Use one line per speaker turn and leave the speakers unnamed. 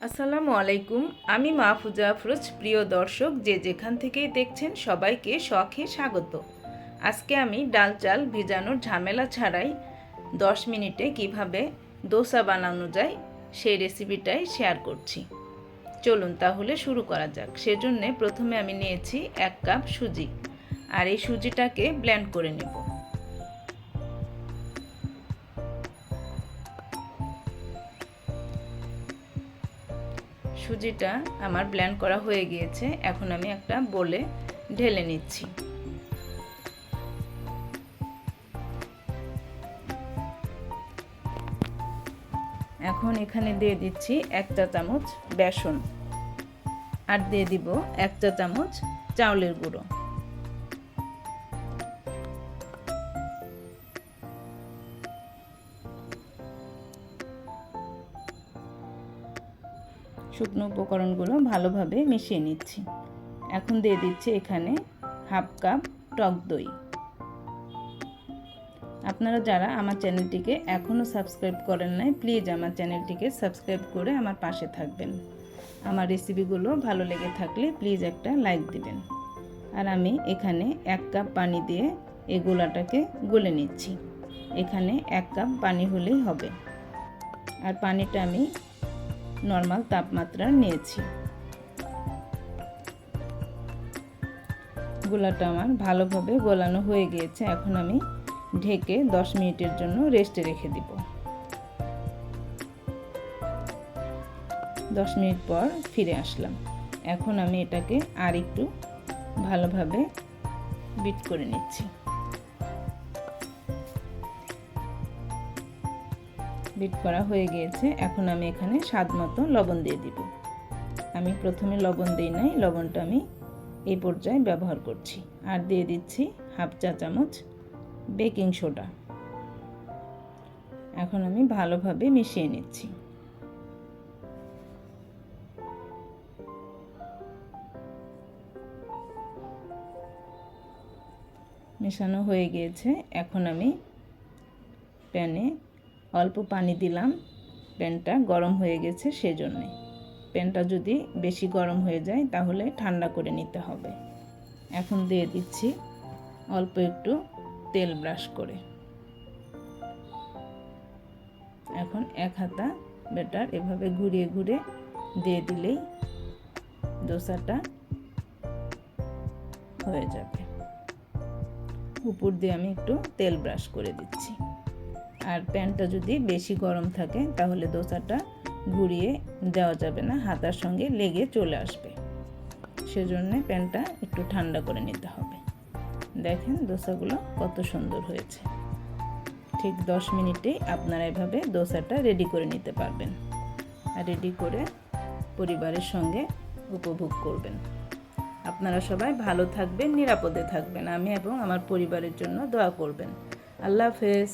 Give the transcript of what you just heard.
আসসালামু আলাইকুম। আমি মাহফুজা আফরোজ। প্রিয় দর্শক, যে যেখান থেকেই দেখছেন সবাইকে শখে স্বাগত। আজকে আমি ডাল চাল ভিজানোর ঝামেলা ছাড়াই 10 মিনিটে কিভাবে দোসা বানানো যায় সেই রেসিপিটাই শেয়ার করছি। চলুন তাহলে শুরু করা যাক। সেজন্যে প্রথমে আমি নিয়েছি 1 কাপ সুজি, আর এই সুজিটাকে ব্লেন্ড করে নেব। সুজিটা আমার ব্লেন্ড করা হয়ে গিয়েছে। এখন আমি একটা বোলে ঢেলে নিচ্ছি। এখন এখানে দিয়ে দিচ্ছি 1 চা চামচ বেসন, আর দিয়ে দিব 1 চা চামচ চাউলের গুঁড়ো। শুকনো উপকরণগুলো ভালোভাবে মিশিয়ে নিচ্ছি। এখন দিয়ে দিচ্ছি এখানে 1/2 কাপ টক দই। আপনারা যারা আমার চ্যানেলটিকে এখনও সাবস্ক্রাইব করেন নাই, প্লিজ আমার চ্যানেলটিকে সাবস্ক্রাইব করে আমার পাশে থাকবেন। আমার রেসিপিগুলো ভালো লেগে থাকলে প্লিজ একটা লাইক দিবেন। আর আমি এখানে 1 কাপ পানি দিয়ে এই গোলাটাকে গলে নিচ্ছি। এখানে 1 কাপ পানি হলেই হবে, আর পানিটা আমি নর্মাল তাপমাত্রার নিয়েছি। গোলাটা আমার ভালোভাবে গোলানো হয়ে গিয়েছে। এখন আমি ঢেকে 10 মিনিটের জন্য রেস্টে রেখে দিব। 10 মিনিট পর ফিরে আসলাম। এখন আমি এটাকে আর একটু ভালোভাবে বিট করে নিচ্ছি। বিট করা হয়ে গিয়েছে। এখন আমি এখানে স্বাদ মতো লবণ দিয়ে দিব। আমি প্রথমে লবণ দিই নাই, লবণটা আমি এই পর্যায়ে ব্যবহার করছি। আর দিয়ে দিচ্ছি 1/2 চা চামচ বেকিং সোডা। এখন আমি ভালোভাবে মিশিয়ে নিচ্ছি। মেশানো হয়ে গিয়েছে। এখন আমি প্যানে অল্প পানি দিলাম। প্যানটা গরম হয়ে গেছে, সেজন্যে। প্যানটা যদি বেশি গরম হয়ে যায় তাহলে ঠান্ডা করে নিতে হবে। এখন দিয়ে দিচ্ছি অল্প একটু তেল ব্রাশ করে। এখন 1 হাতা ব্যাটার এভাবে ঘুরিয়ে ঘুরিয়ে দিয়ে দিলেই দোসাটা হয়ে যাবে। উপর দিয়ে আমি একটু তেল ব্রাশ করে দিচ্ছি। আর প্যানটা যদি বেশি গরম থাকে তাহলে দোসাটা ঘুরিয়ে দেওয়া যাবে না, হাতার সঙ্গে লেগে চলে আসবে। সেজন্য প্যানটা একটু ঠান্ডা করে নিতে হবে। দেখেন দোসাগুলো কত সুন্দর হয়েছে। ঠিক 10 মিনিটেই আপনারা এভাবে দোসাটা রেডি করে নিতে পারবেন। আর রেডি করে পরিবারের সঙ্গে উপভোগ করবেন। আপনারা সবাই ভালো থাকবেন, নিরাপদে থাকবেন। আমি এবং আমার পরিবারের জন্য দোয়া করবেন। আল্লাহ হাফেজ।